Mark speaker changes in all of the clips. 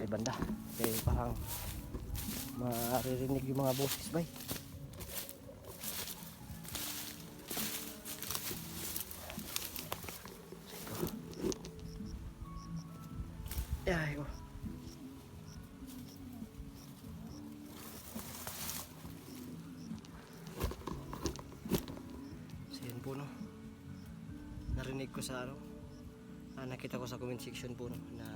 Speaker 1: sa ibanda. Kaya parang maririnig yung mga boses bay. Ay ko. So yun po no. Narinig ko sa ano. Nakita ko sa comment section po no, na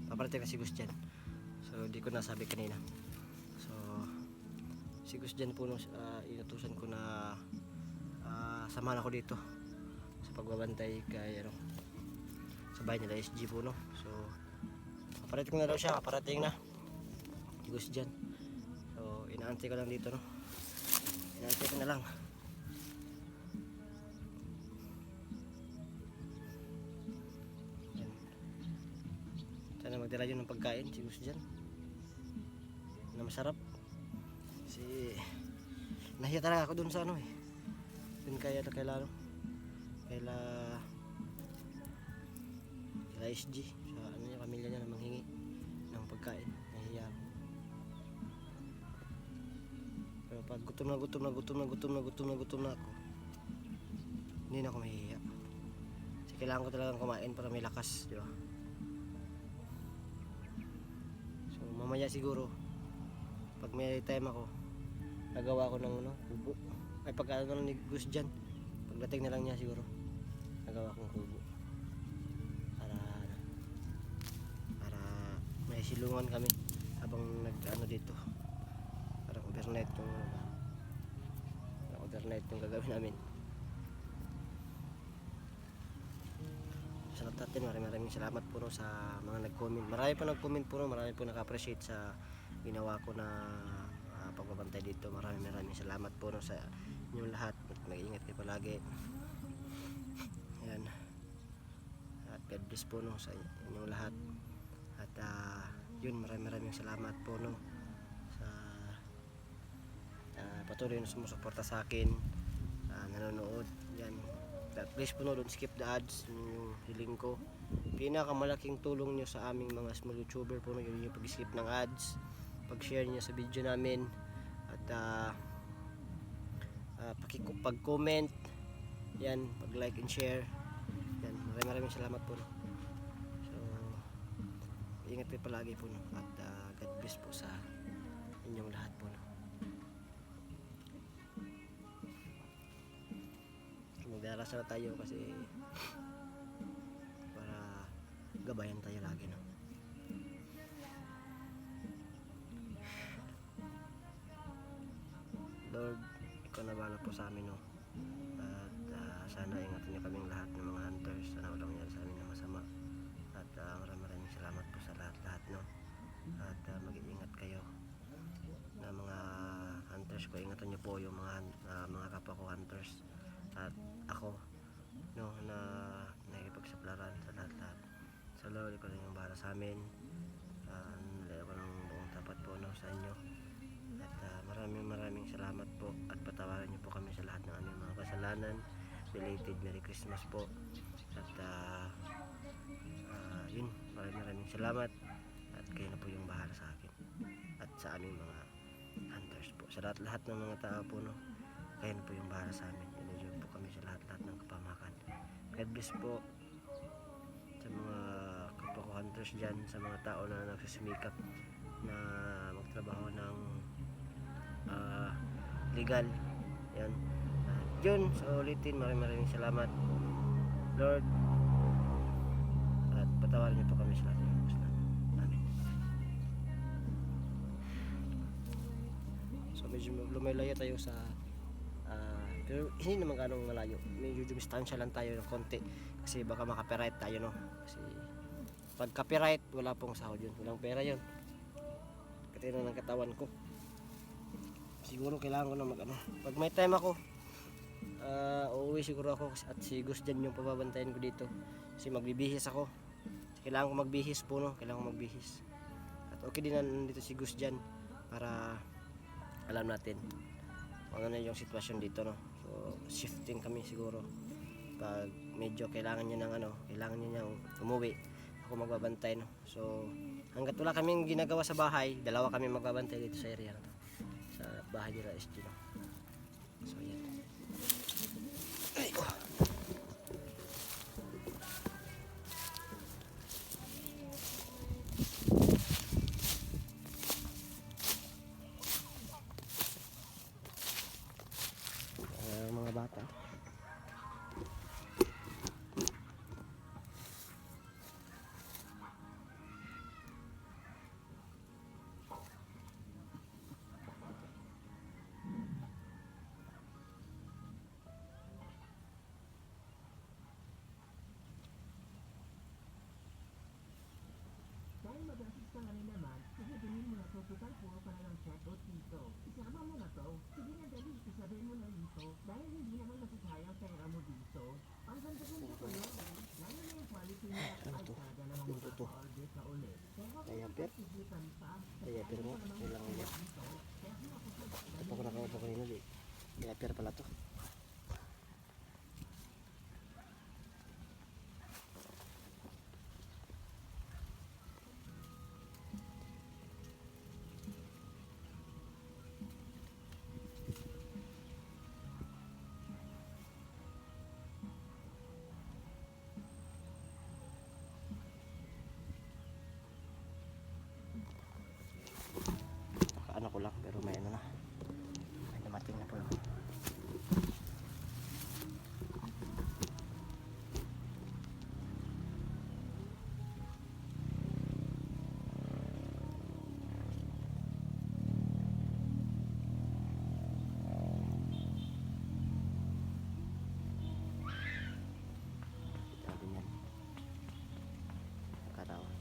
Speaker 1: paparating na si Gus dyan. So di ko nasabi kanina. So si Gus dyan po no, inutusan ko na samahan ako dito sa pagbabantay kay ano, sa bahay nila SG po no. So paparating na daw siya, paparating na si Gus dyan. So inaantay ko lang dito no. Inaantay ko na lang. Sana magdala yun ng pagkain si Gus dyan na masarap. Kasi nahiya talaga ako dun sa ano eh, dun kaila SG sa ano yung pamilya niya na manghingi ng pagkain. Nahiya ako. Pero pag gutom na ako, hindi na ako mahihiya. Kasi kailangan ko talagang kumain para may lakas, di ba? Mamaya siguro pag may time ako nagawa ko ng ano, kubo. Ay pagka ano ni Gus dyan, pagdating na lang niya siguro nagawa kong kubo para may silungan kami habang nag-ano dito. Parang overnight yung gagawin namin. Salamat natin, maraming salamat po no, sa mga nag-comment. Marami po nag-comment po no, marami po naka-appreciate sa ginawa ko na pagbabantay dito. Maraming salamat po no, sa inyong lahat. Mag-iingat kayo palagi. Ayan. At God bless po no, sa inyong lahat. At yun, maraming salamat po no, sa patuloy na sumusuporta sa akin, nanonood. Yan. At please po no, don't skip the ads. Yun yung hiling ko. Pinakamalaking tulong nyo sa aming mga small YouTuber po no, yun yung pag-skip ng ads, pag-share nyo sa video namin, at pag-comment, yan, pag-like and share. Yan, maraming salamat po no. So ingat kayo palagi po no, at God bless po sa inyong lahat po no. Magdarasal tayo kasi para gabayan tayo lagi no. Lord, ikaw na bahala po sa amin no. At sana ingatan niyo kaming lahat ng mga hunters. Sana walang nangyari sa amin na masama. At maraming salamat po sa lahat no. At mag-iingat kayo na mga hunters ko. Ingatan niyo po yung mga kapwa ko hunters. At ako no, na nakikipagsaplaran sa lahat. Sa Lord, ikaw na yung bahala sa amin. Nalaya ko ng buong tapat po no, sa inyo. At maraming salamat po. At patawarin niyo po kami sa lahat ng aming mga kasalanan. Belated Merry Christmas po. At yun, maraming salamat. At kayo na po yung bahala sa akin at sa aming mga hunters po. Sa lahat ng mga tao po no, kayo na po yung bahala sa amin. Inenjoy po kami sa lahat ng kapamakan. God bless po sa mga kapwa ko hunters dyan, sa mga tao na nagsusumikap na magtrabaho ng legal. Yan. Yun, so ulitin, maraming salamat Lord. At patawarin niyo po kami sa lahat ng kasalanan. Amen. So medyo lumayo tayo sa pero hindi naman ganong malayo. Medyo distansya lang tayo ng konti kasi baka maka-copyright tayo no. Kasi pag copyright wala pong sahod yun, walang pera yun. Katino ng katawan ko. Siguro kailangan ko na pag may time ako, uuwi siguro ako at si Gus dyan yung pababantayan ko dito. Kasi magbibihis ako. Kailangan ko magbihis po no, kailangan ko magbihis. At okay din na nandito si Gus dyan para alam natin kung ano yung sitwasyon dito no. So shifting kami siguro pag medyo kailangan niya ng kailangan niya niyang umuwi ako magbabantay, no. So hangga't wala kaming ginagawa sa bahay, dalawa kami magbabantay dito sa area na to, sa bahay nila SG, no. So yan. Ay, oh. Mga bata.
Speaker 2: Dahil magastos ka nga rin naman, sige bilhin mo na to total puro ka na ng check o tito. Isama mo na to. Sige na dali, isabihin mo na dito. Dahil hindi naman masasayang pera mo dito. Ang ganda-ganda ko yun. Lalo na yung quality niya ay kada namang mag-order ka ulit.
Speaker 1: Kaya per. Kaya per mo. Kailangan niya. Ito ko nakaupo kanina di. Kaya per pala to. Ano ko lang pero may ano na, may dumating na po. Sabi niyan katawa.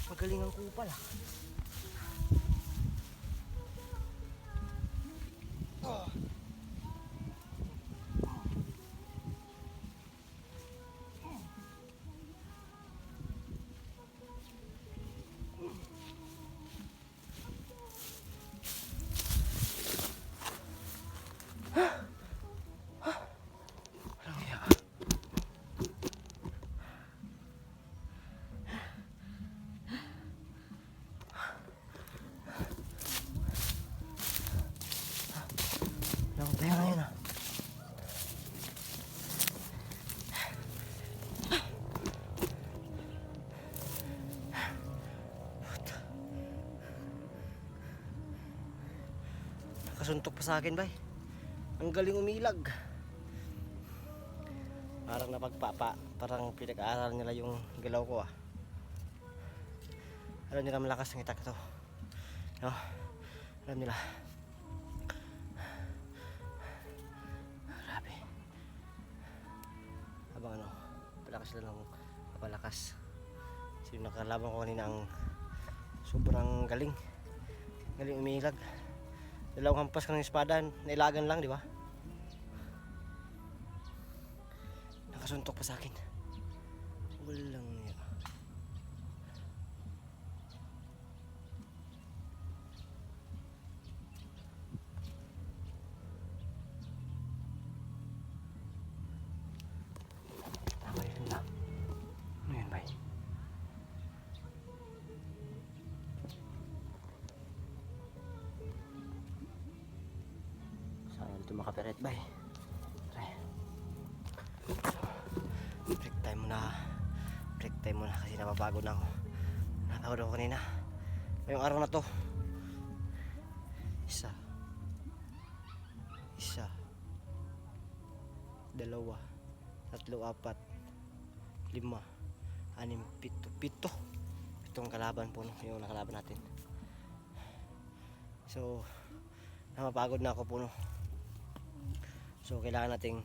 Speaker 1: Magaling ang kupal ah. Kaya ngayon ah. Nakasuntok pa sa akin bay. Ang galing umilag. Parang napagpapa. Parang pinag-aaral nila yung galaw ko ah. Alam nila malakas ng itak ito. No? Alam nila. Habang ano, palakas lang ng papalakas. Sino nakalaban ko kanina ang sobrang galing. Galing umilag. Dalawang hampas ka ng espada, nailagan lang, di ba? Nakasuntok pa sa akin. Walang niya. Ito makaperet bay. Break time muna. Break time muna kasi napapagod na ako. Napagod ako kanina. Ngayong araw na to. Isa. Dalawa. Tatlo, apat. 5. 6, 7. Pitong kalaban po no, yung nakalaban natin. So napapagod na ako po no. So kailangan nating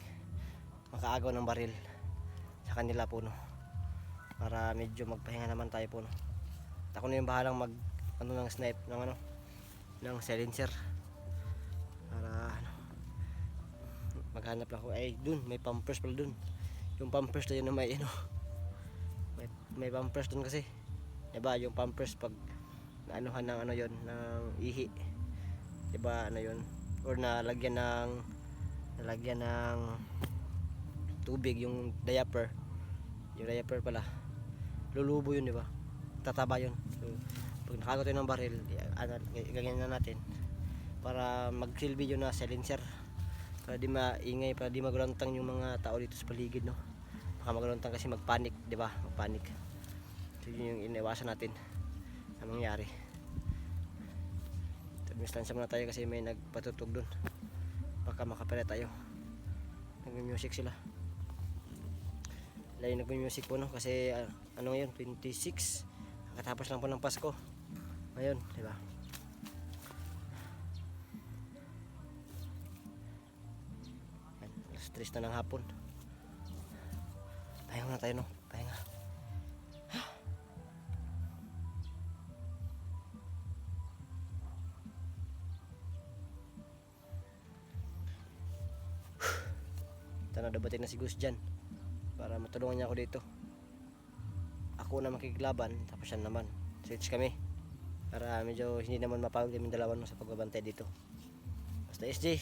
Speaker 1: makaagaw ng baril sa kanila po, no, para medyo magpahinga naman tayo po, no. At ako na yung bahalang mag ano ng snipe ng ano ng silencer para ano, maghanap lang ako. Ay dun may pampers pala dun, yung pampers na yun na may ano, may pampers dun kasi, diba yung pampers pag naanuhan ng ano yon ng ihi, diba ano yun, or nalagyan ng tubig yung diaper pala, lulubo yun, diba, tataba yun. So pag nakagot yun ng baril, ano, ganyan na natin para magsilbi yun na silencer, para di maingay, para di magulantang yung mga tao dito sa paligid, no. Baka magulantang kasi magpanik, diba, magpanik. So yun yung iniwasan natin na mangyari. Distansya muna tayo kasi may nagpatutog dun, baka makapere tayo. Nag-music sila, layo nag-music po, no, kasi ano ngayon 26, katapos lang po ng Pasko ngayon, diba. Alas 3 na ng hapon, pahinga na tayo, no, pahinga. Ito na, dabating na si Gus dyan para matulungan niya ako dito. Ako na makikiglaban, tapos yan naman switch kami para medyo hindi naman mapagod kami dalawa, no, sa pagbabantay dito. Basta SJ,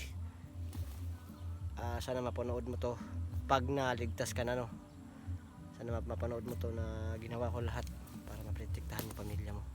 Speaker 1: sana mapanood mo to pag naligtas ka na, no. Sana mapanood mo to na ginawa ko lahat para maprotektahan yung pamilya mo.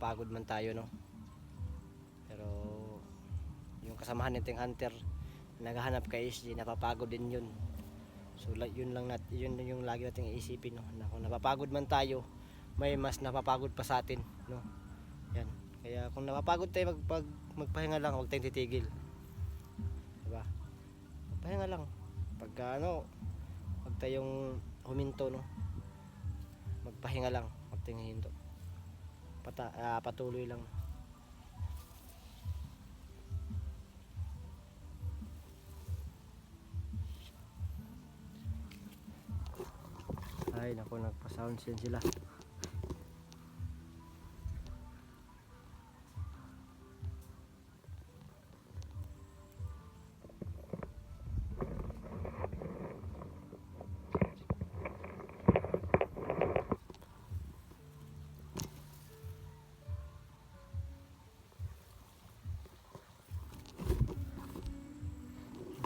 Speaker 1: Mapagod man tayo, no, pero yung kasamahan nating hunter naghahanap kay SJ, napapagod din yun. So yun lang yun yung lagi nating iisipin, no, na kung napapagod man tayo, may mas napapagod pa sa atin, no. Yan, kaya kung napapagod tayo, magpahinga lang, huwag tayong titigil, diba, magpahinga lang. Pagka ano, huwag tayong huminto, no, magpahinga lang, huwag tayong hihinto, patuloy lang. Ay naku, nagpa-sound yan sila.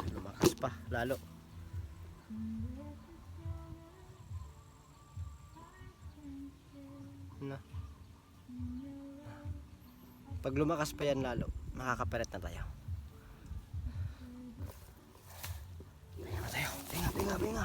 Speaker 1: Lumakas pa lalo. Na. Pag lumakas pa yan lalo, makakaparet na tayo. Pahinga na tayo. Pinga.